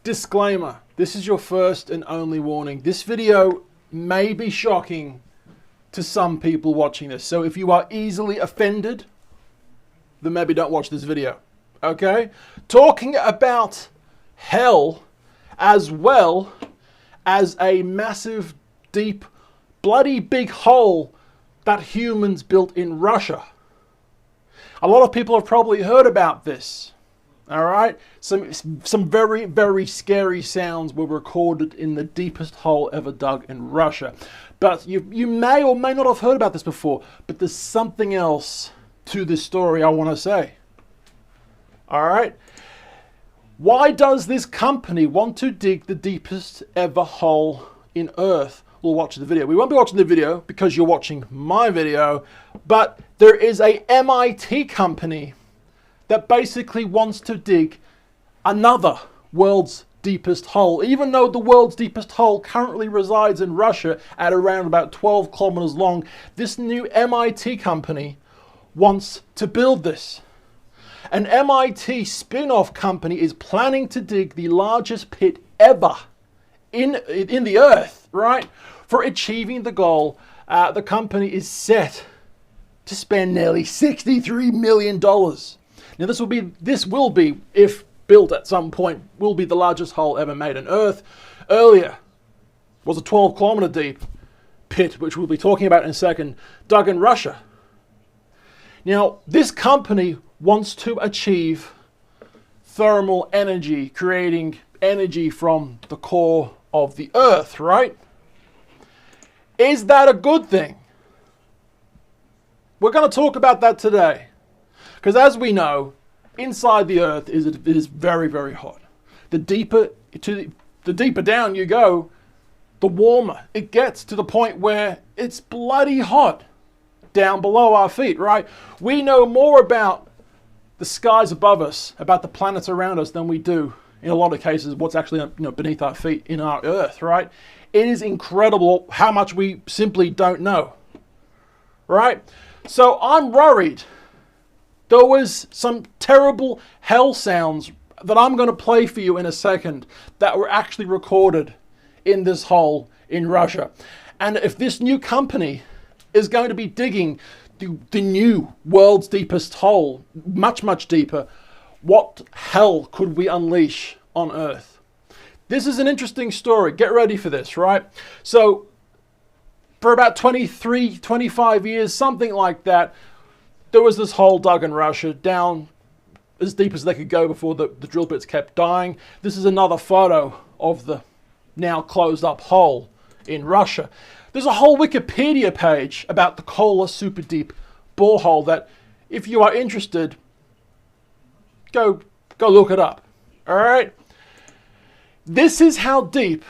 Disclaimer, this is your first and only warning. This video may be shocking to some people watching this. So if you are easily offended, then maybe don't watch this video. Okay? Talking about hell as well as a massive, deep, bloody big hole that humans built in Russia. A lot of people have probably heard about this. All right, some very, very scary sounds were recorded in the deepest hole ever dug in Russia. But you may or may not have heard about this before, but there's something else to this story I want to say. All right, why does this company want to dig the deepest ever hole in Earth? We'll watch the video. We won't be watching the video because you're watching my video, but there is a MIT company that basically wants to dig another world's deepest hole. Even though the world's deepest hole currently resides in Russia at around about 12 kilometers long, this new MIT company wants to build this. An MIT spin-off company is planning to dig the largest pit ever in the Earth, right? For achieving the goal, the company is set to spend nearly $63 million. Now this will be, if built at some point, will be the largest hole ever made on Earth. Earlier was a 12-kilometer deep pit, which we'll be talking about in a second, dug in Russia. Now this company wants to achieve thermal energy, creating energy from the core of the Earth, right? Is that a good thing? We're going to talk about that today. Because as we know, inside the Earth it is very, very hot. The deeper down you go, the warmer it gets, to the point where it's bloody hot down below our feet, right? We know more about the skies above us, about the planets around us, than we do, in a lot of cases, what's actually beneath our feet in our Earth, right? It is incredible how much we simply don't know, right? So I'm worried. There was some terrible hell sounds that I'm going to play for you in a second that were actually recorded in this hole in Russia. And if this new company is going to be digging the new world's deepest hole, much, much deeper, what hell could we unleash on Earth? This is an interesting story. Get ready for this, right? So for about 23, 25 years, something like that, there was this hole dug in Russia down as deep as they could go before the drill bits kept dying. This is another photo of the now closed up hole in Russia. There's a whole Wikipedia page about the Kola super deep borehole that, if you are interested, go look it up. All right. This is how deep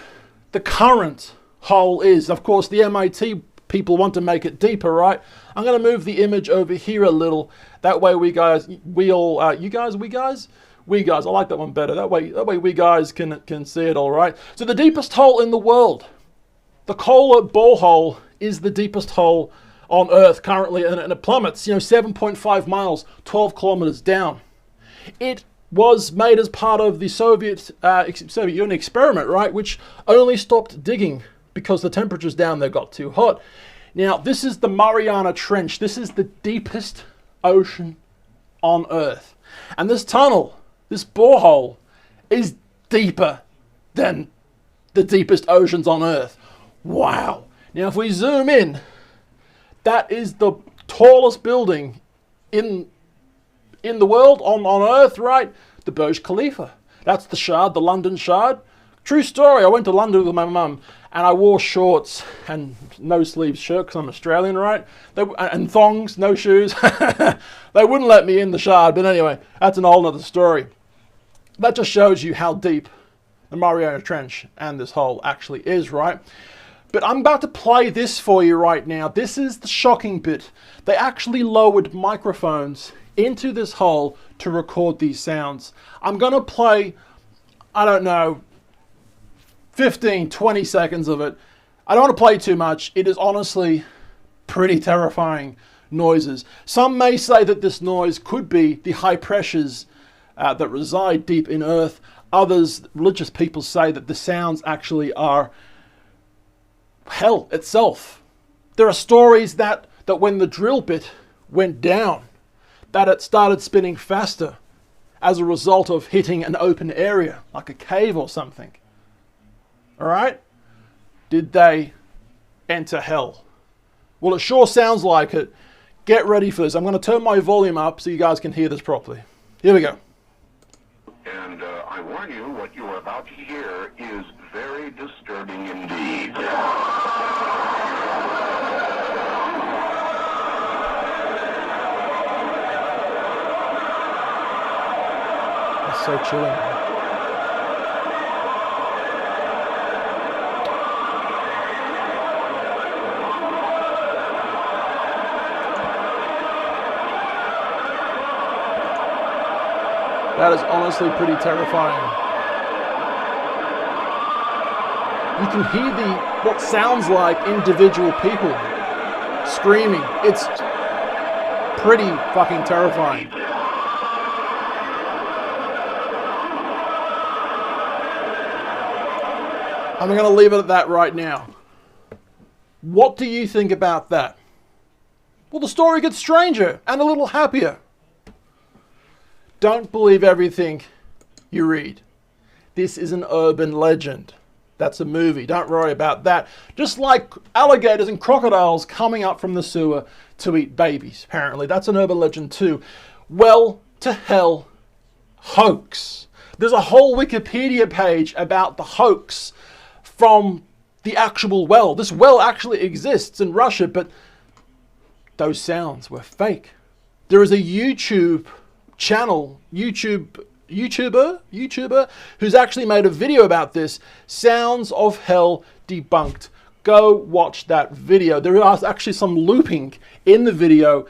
the current hole is. Of course, the MIT people want to make it deeper, right? I'm going to move the image over here a little. That way we guys, I like that one better. That way we guys can see it all, right? So the deepest hole in the world, the Kola borehole, is the deepest hole on Earth currently, and it plummets, 7.5 miles, 12 kilometers down. It was made as part of the Soviet Union experiment, right? Which only stopped digging because the temperatures down there got too hot. Now, this is the Mariana Trench. This is the deepest ocean on Earth. And this tunnel, this borehole, is deeper than the deepest oceans on Earth. Wow. Now, if we zoom in, that is the tallest building in the world, on Earth, right? The Burj Khalifa. That's the Shard, the London Shard. True story. I went to London with my mum, and I wore shorts and no sleeves shirt because I'm Australian, right? And thongs, no shoes. They wouldn't let me in the Shard, but anyway, that's an whole other story. That just shows you how deep the Mariana Trench and this hole actually is, right? But I'm about to play this for you right now. This is the shocking bit. They actually lowered microphones into this hole to record these sounds. I'm going to play, I don't know, 15, 20 seconds of it. I don't want to play too much. It is honestly pretty terrifying noises. Some may say that this noise could be the high pressures that reside deep in Earth. others, religious people, say that the sounds actually are hell itself. There are stories that when the drill bit went down, that it started spinning faster as a result of hitting an open area, like a cave or something. All right? Did they enter hell? Well, it sure sounds like it. Get ready for this. I'm going to turn my volume up so you guys can hear this properly. Here we go. And I warn you, what you are about to hear is very disturbing indeed. It's so chilling. That is honestly pretty terrifying. You can hear what sounds like individual people screaming. It's pretty fucking terrifying. I'm going to leave it at that right now. What do you think about that? Well, the story gets stranger and a little happier. Don't believe everything you read. This is an urban legend. That's a movie. Don't worry about that. Just like alligators and crocodiles coming up from the sewer to eat babies, apparently. That's an urban legend too. Well, to hell, hoax. There's a whole Wikipedia page about the hoax from the actual well. This well actually exists in Russia, but those sounds were fake. There is a YouTube channel, YouTuber who's actually made a video about this. Sounds of Hell Debunked. Go watch that video. There is actually some looping in the video.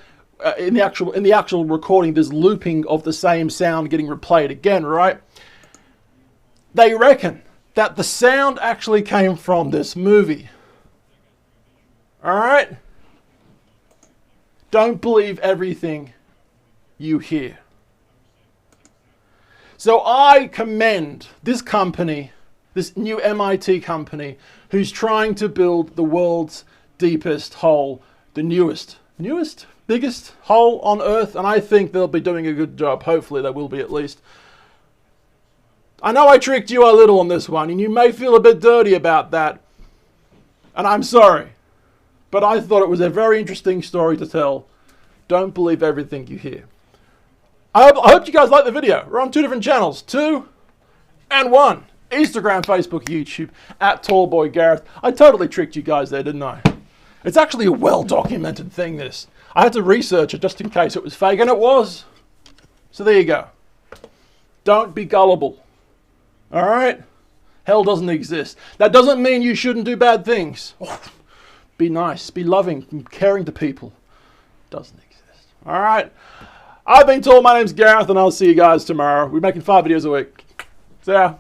In the actual recording, there's looping of the same sound getting replayed again, right? They reckon that the sound actually came from this movie. All right? Don't believe everything you hear. So I commend this company, this new MIT company, who's trying to build the world's deepest hole, the newest, biggest hole on Earth, and I think they'll be doing a good job. Hopefully they will be, at least. I know I tricked you a little on this one, and you may feel a bit dirty about that, and I'm sorry, but I thought it was a very interesting story to tell. Don't believe everything you hear. I hope you guys like the video. We're on 2 different channels, 2 and 1. Instagram, Facebook, YouTube, @TallBoyGareth. I totally tricked you guys there, didn't I? It's actually a well-documented thing, this. I had to research it just in case it was fake, and it was. So there you go. Don't be gullible. All right? Hell doesn't exist. That doesn't mean you shouldn't do bad things. Oh, be nice, be loving, and caring to people. Doesn't exist. All right? I've been told. My name's Gareth, and I'll see you guys tomorrow. We're making 5 videos a week. See ya.